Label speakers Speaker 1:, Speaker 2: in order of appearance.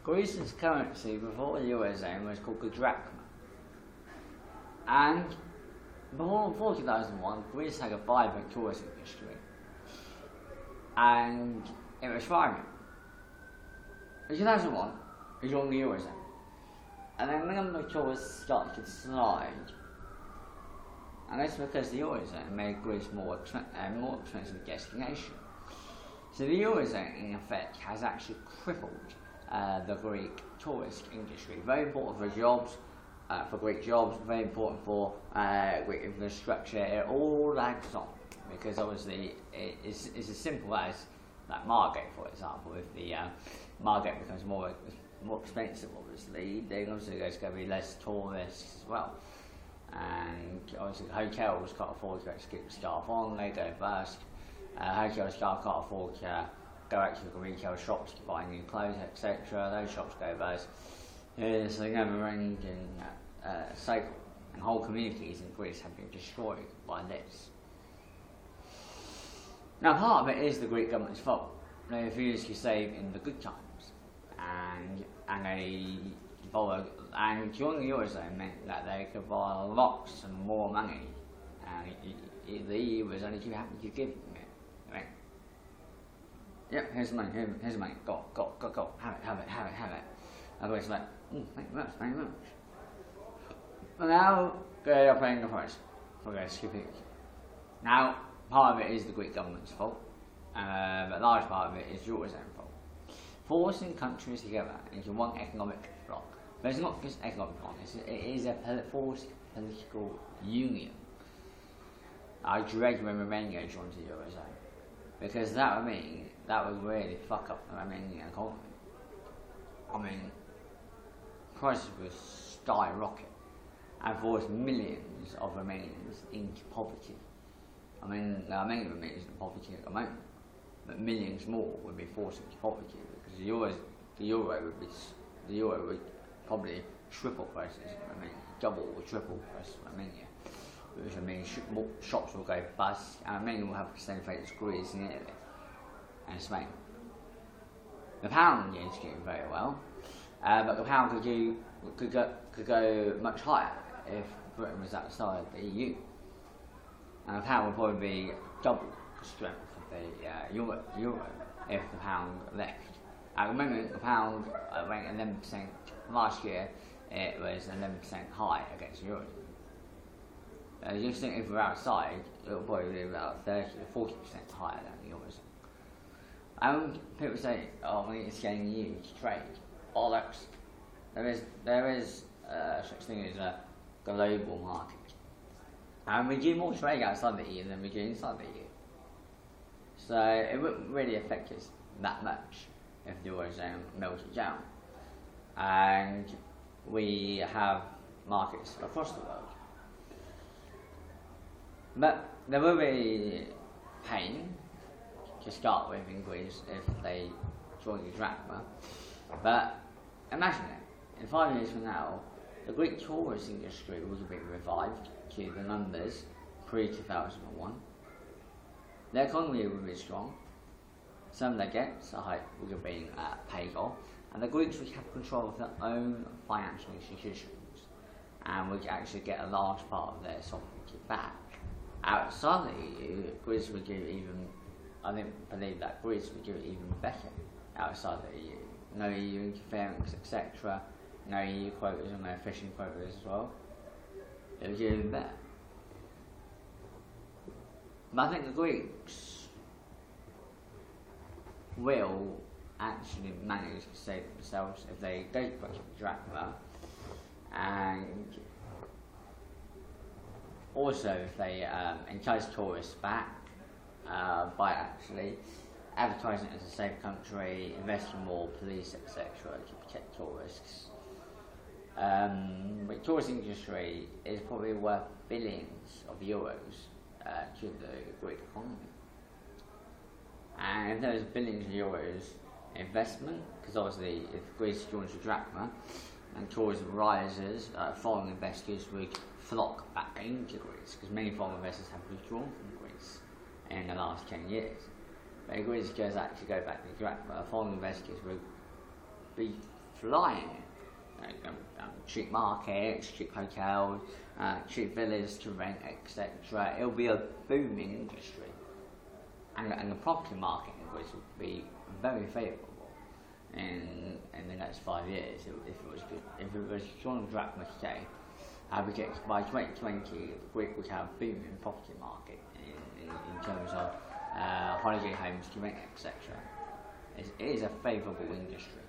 Speaker 1: Greece's currency before the Eurozone was called the drachma. And before 2001, Greece had a vibrant tourism industry. And it was thriving. In 2001, we joined the Eurozone. And then the number of tourists started to slide. And that's because the Eurozone made Greece more expensive destination. So the Eurozone, in effect, has actually crippled the Greek tourist industry. Very important for jobs, for Greek jobs, very important for Greek infrastructure. It all lags on, because obviously it's as simple as like Margate, for example. If the Margate becomes more expensive, obviously, then obviously there's going to be less tourists as well. And obviously hotels can't afford to keep staff on, they go bust. Hotel staff can't afford to go out to the retail shops to buy new clothes, etc. Those shops go bust. It's a never-ending cycle, and whole communities in Greece have been destroyed by this. Now, part of it is the Greek government's fault. They refused to save in the good times, and they borrowed. And joining the Eurozone meant that they could borrow lots and more money, and the EU was only too happy to give them it. Right? Yep, here's the money, here's the money, go, have it. Everybody's like, thank you very much. Well, now they are paying the price for their stupidity. Now, part of it is the Greek government's fault, but a large part of it is the Eurozone fault. Forcing countries together into one economic bloc. But it's not just economic bloc, it is a forced political union. I dread when Romania joins the Eurozone, because that would really fuck up the Romanian economy. I mean, prices would skyrocket and force millions of Romanians into poverty. I mean, there are many Romanians in poverty at the moment, but millions more would be forced into poverty, because the euro would probably triple prices in Romania, double or triple prices in Romania. Which means shops will go bust, and Romania will have the same fate as Greece and Italy and Spain. The pound is doing very well, but the pound could go much higher if Britain was outside the EU. And the pound would probably be double the strength of the euro if the pound left. At the moment, the pound went 11%. Last year, it was 11% high against the euro. You just think if we're outside, it'll probably be about 30 or 40% higher than the Eurozone. And people say, oh, we need to stay in the EU to trade. Bollocks. There is such thing as a global market. And we do more trade outside the EU than we do inside the EU. So it wouldn't really affect us that much if the Eurozone melted down. And we have markets across the world. But there will be pain to start with in Greece if they join the drachma. But imagine it, in 5 years from now, the Greek tourist industry will have been revived to the numbers pre-2001. Their economy will be strong. Some of their debts will have been paid off, and the Greeks would have control of their own financial institutions and would actually get a large part of their sovereignty back. Outside the EU, Greece would do even, I believe that Greece would do even better outside the EU. No EU interference, etc. No EU quotas and no fishing quotas as well. It would do even better. But I think the Greeks will actually manage to save themselves if they don't put the drachma, and also if they entice tourists back by actually advertising it as a safe country, invest in more police, etc. to protect tourists. The tourist industry is probably worth billions of euros to the Greek economy. And if there's billions of euros investment, because obviously if Greece joins the drachma and tourism rises, foreign investors would flock back into Greece, because many foreign investors have withdrawn from Greece in the last 10 years. But if Greece does actually go back to the drachma, foreign investors will be flying. Cheap markets, cheap hotels, cheap villas to rent, etc. It'll be a booming industry, and the property market will be very favourable in the next 5 years if it was good. If it was strong drachma today, I predict by 2020 Greece would have a booming property market in terms of holiday homes to rent, etc. It is a favourable industry.